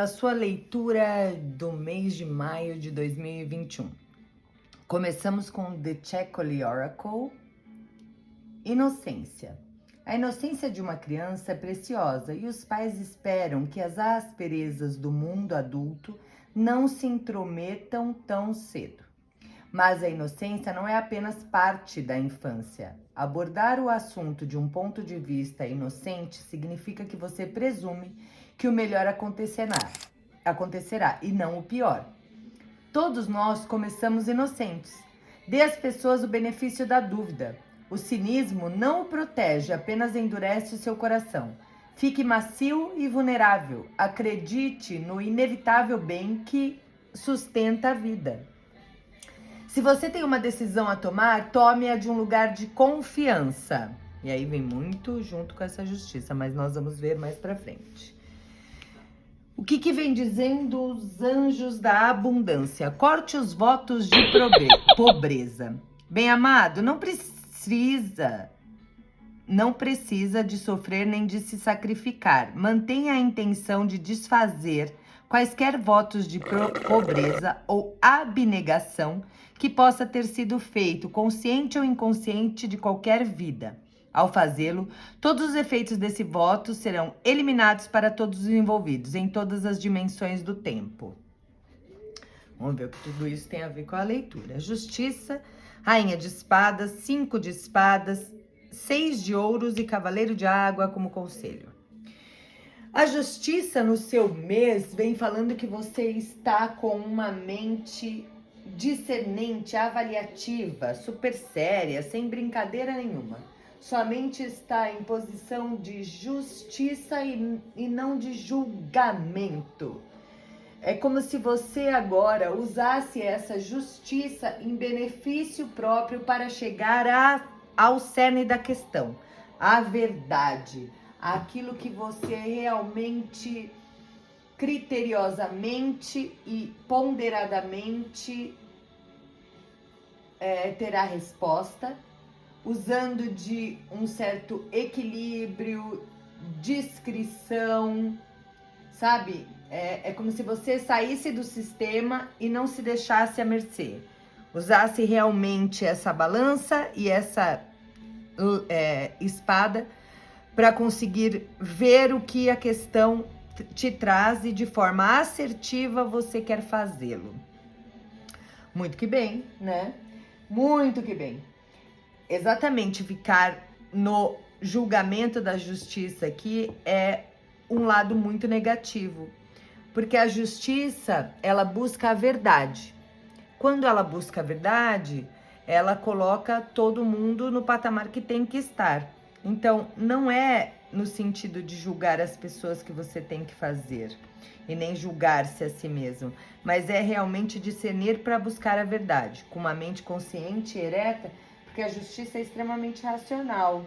na sua leitura do mês de maio de 2021. Começamos com The Checklist Oracle. Inocência. A inocência de uma criança é preciosa e os pais esperam que as asperezas do mundo adulto não se intrometam tão cedo. Mas a inocência não é apenas parte da infância. Abordar o assunto de um ponto de vista inocente significa que você presume que o melhor acontecerá e não o pior. Todos nós começamos inocentes. Dê às pessoas o benefício da dúvida. O cinismo não o protege, apenas endurece o seu coração. Fique macio e vulnerável. Acredite no inevitável bem que sustenta a vida. Se você tem uma decisão a tomar, tome-a de um lugar de confiança. E aí vem muito junto com essa justiça, mas nós vamos ver mais pra frente. O que vem dizendo os anjos da abundância? Corte os votos de pobreza. Bem-amado, não precisa de sofrer nem de se sacrificar. Mantenha a intenção de desfazer quaisquer votos de pobreza ou abnegação que possa ter sido feito, consciente ou inconsciente, de qualquer vida. Ao fazê-lo, todos os efeitos desse voto serão eliminados para todos os envolvidos, em todas as dimensões do tempo. Vamos ver o que tudo isso tem a ver com a leitura. Justiça, Rainha de Espadas, 5 de Espadas, 6 de Ouros e Cavaleiro de Água como conselho. A justiça no seu mês vem falando que você está com uma mente discernente, avaliativa, super séria, sem brincadeira nenhuma. Sua mente está em posição de justiça e não de julgamento. É como se você agora usasse essa justiça em benefício próprio para chegar ao cerne da questão, à verdade, aquilo que você realmente, criteriosamente e ponderadamente terá resposta, usando de um certo equilíbrio, discrição, sabe? É como se você saísse do sistema e não se deixasse à mercê. Usasse realmente essa balança e essa espada para conseguir ver o que a questão te traz e de forma assertiva você quer fazê-lo. Muito que bem, né? Muito que bem. Exatamente, ficar no julgamento da justiça aqui é um lado muito negativo, porque a justiça, ela busca a verdade. Quando ela busca a verdade, ela coloca todo mundo no patamar que tem que estar. Então, não é no sentido de julgar as pessoas que você tem que fazer, e nem julgar-se a si mesmo, mas é realmente discernir para buscar a verdade, com uma mente consciente e ereta, porque a justiça é extremamente racional.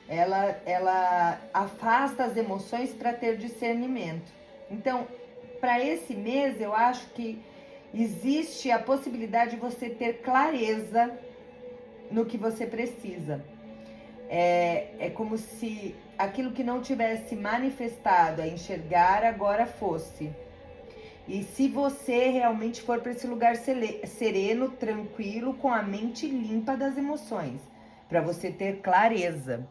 Ela afasta as emoções para ter discernimento. Então, para esse mês, eu acho que existe a possibilidade de você ter clareza no que você precisa. É como se aquilo que não tivesse manifestado a enxergar agora fosse. E se você realmente for para esse lugar sereno, tranquilo, com a mente limpa das emoções, para você ter clareza.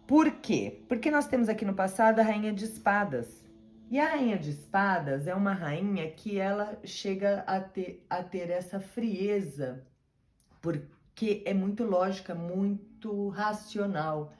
Por quê? Porque nós temos aqui no passado a Rainha de Espadas. E a Rainha de Espadas é uma rainha que ela chega a ter essa frieza, porque é muito lógica, muito racional.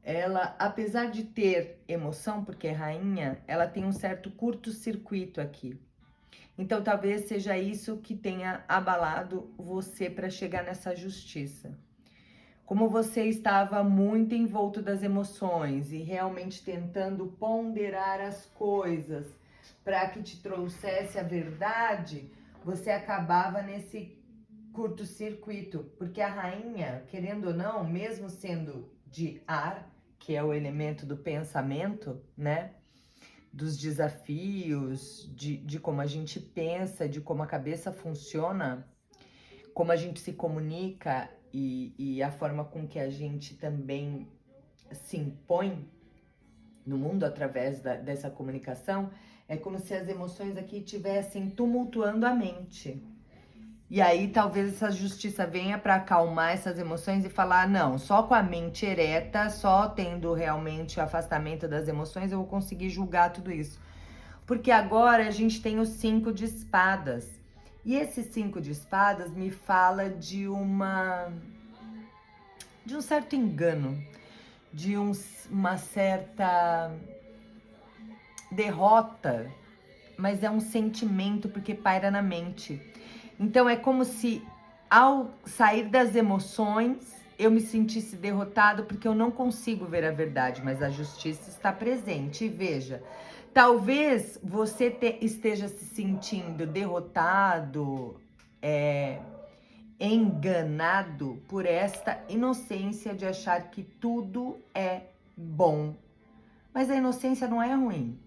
Ela, apesar de ter emoção, porque é rainha, ela tem um certo curto-circuito aqui. Então, talvez seja isso que tenha abalado você para chegar nessa justiça. Como você estava muito envolto das emoções e realmente tentando ponderar as coisas para que te trouxesse a verdade, você acabava nesse curto-circuito, porque a rainha, querendo ou não, mesmo sendo de ar, que é o elemento do pensamento, né? Dos desafios, de como a gente pensa, de como a cabeça funciona, como a gente se comunica e a forma com que a gente também se impõe, no mundo através dessa comunicação, é como se as emoções aqui estivessem tumultuando a mente. E aí talvez essa justiça venha para acalmar essas emoções e falar, não, só com a mente ereta, só tendo realmente o afastamento das emoções, eu vou conseguir julgar tudo isso. Porque agora a gente tem o 5 de espadas. E esse 5 de espadas me fala de um certo engano, de uma certa derrota, mas é um sentimento porque paira na mente. Então é como se ao sair das emoções eu me sentisse derrotado porque eu não consigo ver a verdade, mas a justiça está presente. E veja, talvez você esteja se sentindo derrotado, enganado por esta inocência de achar que tudo é bom. Mas a inocência não é ruim.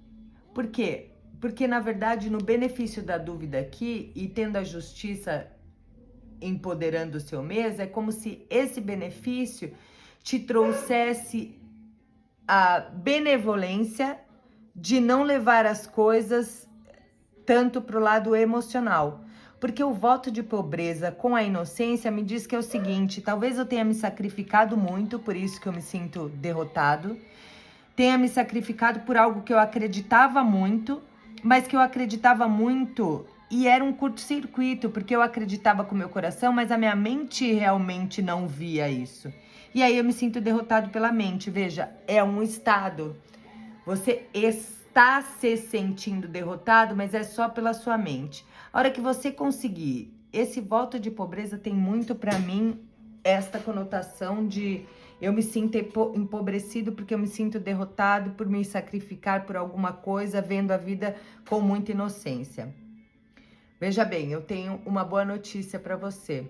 Por quê? Porque, na verdade, no benefício da dúvida aqui, e tendo a justiça empoderando o seu mês, é como se esse benefício te trouxesse a benevolência de não levar as coisas tanto para o lado emocional. Porque o voto de pobreza com a inocência me diz que é o seguinte, talvez eu tenha me sacrificado muito, por isso que eu me sinto derrotado, tenha me sacrificado por algo que eu acreditava muito, mas que eu acreditava muito e era um curto-circuito, porque eu acreditava com o meu coração, mas a minha mente realmente não via isso. E aí eu me sinto derrotado pela mente. Veja, é um estado. Você está se sentindo derrotado, mas é só pela sua mente. A hora que você conseguir, esse voto de pobreza tem muito para mim esta conotação de eu me sinto empobrecido porque eu me sinto derrotado por me sacrificar por alguma coisa, vendo a vida com muita inocência. Veja bem, eu tenho uma boa notícia para você.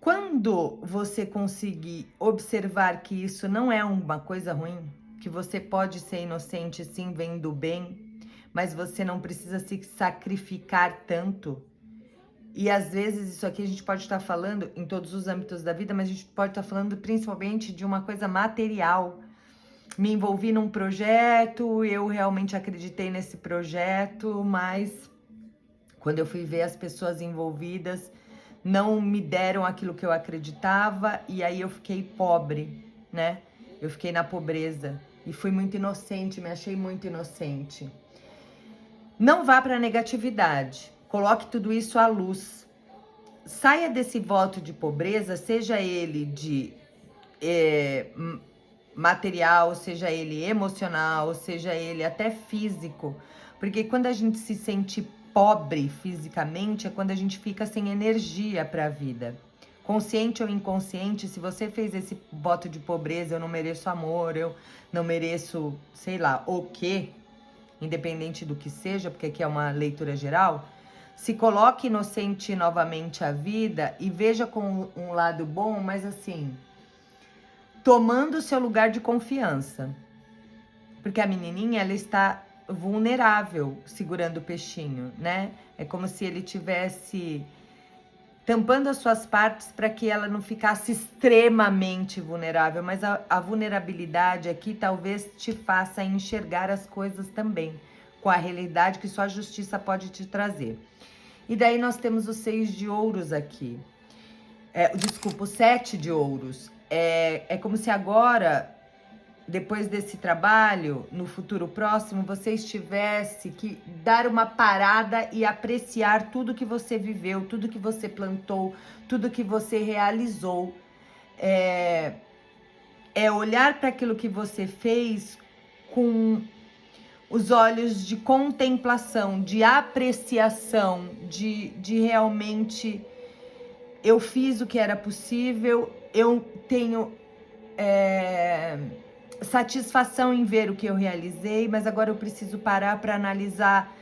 Quando você conseguir observar que isso não é uma coisa ruim, que você pode ser inocente sim, vendo bem, mas você não precisa se sacrificar tanto. E às vezes isso aqui a gente pode estar falando em todos os âmbitos da vida, mas a gente pode estar falando principalmente de uma coisa material. Me envolvi num projeto, eu realmente acreditei nesse projeto, mas quando eu fui ver as pessoas envolvidas, não me deram aquilo que eu acreditava e aí eu fiquei pobre, né? Eu fiquei na pobreza e fui muito inocente, me achei muito inocente. Não vá para a negatividade, coloque tudo isso à luz. Saia desse voto de pobreza, seja ele de material, seja ele emocional, seja ele até físico. Porque quando a gente se sente pobre fisicamente, é quando a gente fica sem energia para a vida. Consciente ou inconsciente, se você fez esse voto de pobreza, eu não mereço amor, eu não mereço, sei lá, o quê, independente do que seja, porque aqui é uma leitura geral, se coloque inocente novamente à vida e veja com um lado bom, mas assim, tomando o seu lugar de confiança. Porque a menininha, ela está vulnerável segurando o peixinho, né? É como se ele tivesse tampando as suas partes para que ela não ficasse extremamente vulnerável, mas a vulnerabilidade aqui talvez te faça enxergar as coisas também, com a realidade que só a justiça pode te trazer. E daí nós temos os 6 de ouros aqui. Desculpa, o 7 de ouros. É como se agora, depois desse trabalho, no futuro próximo, você tivesse que dar uma parada e apreciar tudo que você viveu, tudo que você plantou, tudo que você realizou. Olhar para aquilo que você fez com os olhos de contemplação, de apreciação, de realmente eu fiz o que era possível, eu tenho satisfação em ver o que eu realizei, mas agora eu preciso parar para analisar,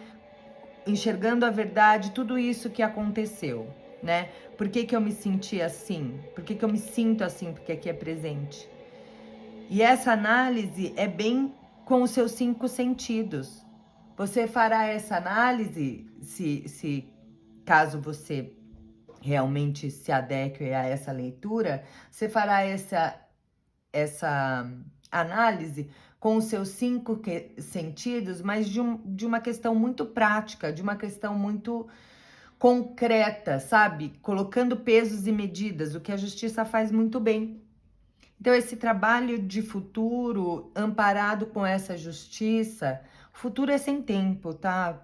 enxergando a verdade, tudo isso que aconteceu, né? Por que que eu me senti assim? Por que que eu me sinto assim? Porque aqui é presente. E essa análise é bem com os seus 5 sentidos. Você fará essa análise, se caso você realmente se adeque a essa leitura, você fará essa análise com os seus 5 sentidos, mas de uma questão muito prática, de uma questão muito concreta, sabe? Colocando pesos e medidas, o que a justiça faz muito bem. Então, esse trabalho de futuro, amparado com essa justiça, o futuro é sem tempo, tá?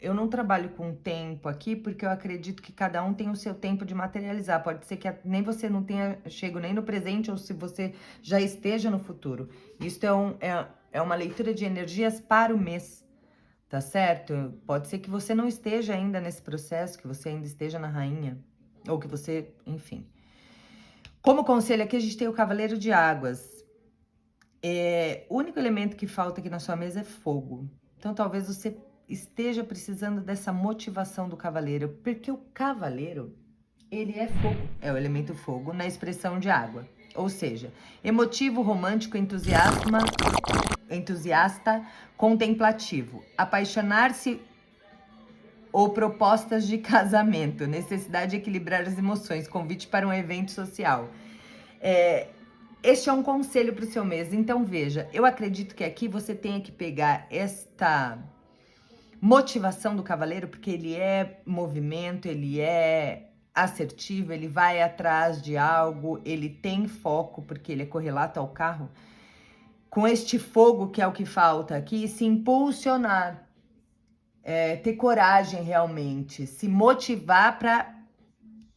Eu não trabalho com tempo aqui, porque eu acredito que cada um tem o seu tempo de materializar. Pode ser que nem você não tenha chego nem no presente, ou se você já esteja no futuro. Isso é uma leitura de energias para o mês, tá certo? Pode ser que você não esteja ainda nesse processo, que você ainda esteja na rainha, ou que você, enfim. Como conselho aqui, a gente tem o Cavaleiro de Águas. O único elemento que falta aqui na sua mesa é fogo. Então, talvez você esteja precisando dessa motivação do cavaleiro, porque o cavaleiro, ele é fogo, é o elemento fogo na expressão de água. Ou seja, emotivo, romântico, entusiasta, contemplativo, apaixonar-se ou propostas de casamento, necessidade de equilibrar as emoções, convite para um evento social. Este é um conselho para o seu mês. Então, veja, eu acredito que aqui você tenha que pegar esta motivação do cavaleiro, porque ele é movimento, ele é assertivo, ele vai atrás de algo, ele tem foco, porque ele é correlato ao carro. Com este fogo, que é o que falta aqui, se impulsionar, ter coragem realmente, se motivar para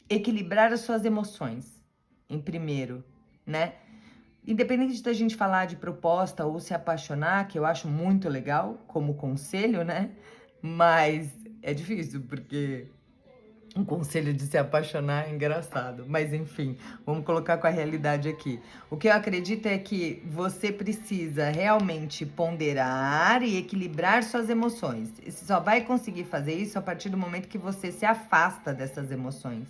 equilibrar as suas emoções, em primeiro, né? Independente da gente falar de proposta ou se apaixonar, que eu acho muito legal como conselho, né? Mas é difícil, porque um conselho de se apaixonar é engraçado. Mas enfim, vamos colocar com a realidade aqui. O que eu acredito é que você precisa realmente ponderar e equilibrar suas emoções. E você só vai conseguir fazer isso a partir do momento que você se afasta dessas emoções.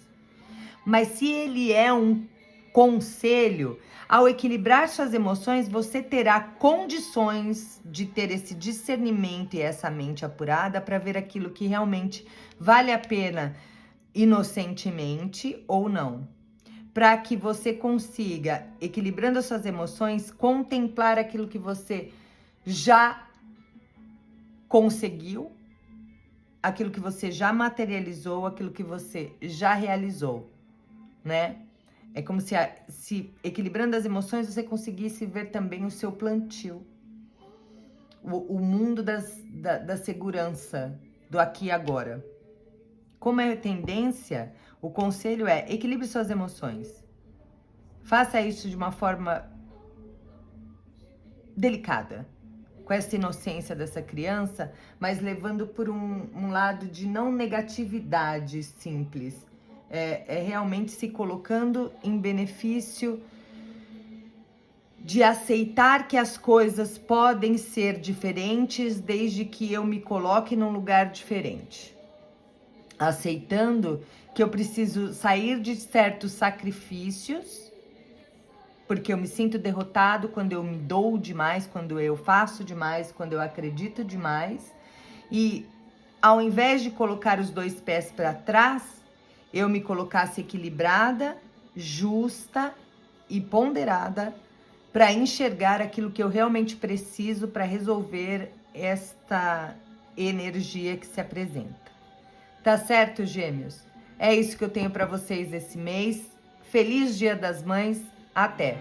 Mas se ele é um conselho, ao equilibrar suas emoções, você terá condições de ter esse discernimento e essa mente apurada para ver aquilo que realmente vale a pena inocentemente ou não. Para que você consiga, equilibrando as suas emoções, contemplar aquilo que você já conseguiu, aquilo que você já materializou, aquilo que você já realizou, né? É como se equilibrando as emoções, você conseguisse ver também o seu plantio. O mundo da segurança, do aqui e agora. Como é tendência, o conselho é equilibre suas emoções. Faça isso de uma forma delicada, com essa inocência dessa criança, mas levando por um lado de não negatividade simples. É realmente se colocando em benefício de aceitar que as coisas podem ser diferentes desde que eu me coloque num lugar diferente. Aceitando que eu preciso sair de certos sacrifícios, porque eu me sinto derrotado quando eu me dou demais, quando eu faço demais, quando eu acredito demais. E ao invés de colocar os 2 pés para trás, eu me colocasse equilibrada, justa e ponderada para enxergar aquilo que eu realmente preciso para resolver esta energia que se apresenta. Tá certo, gêmeos? É isso que eu tenho para vocês esse mês. Feliz Dia das Mães. Até!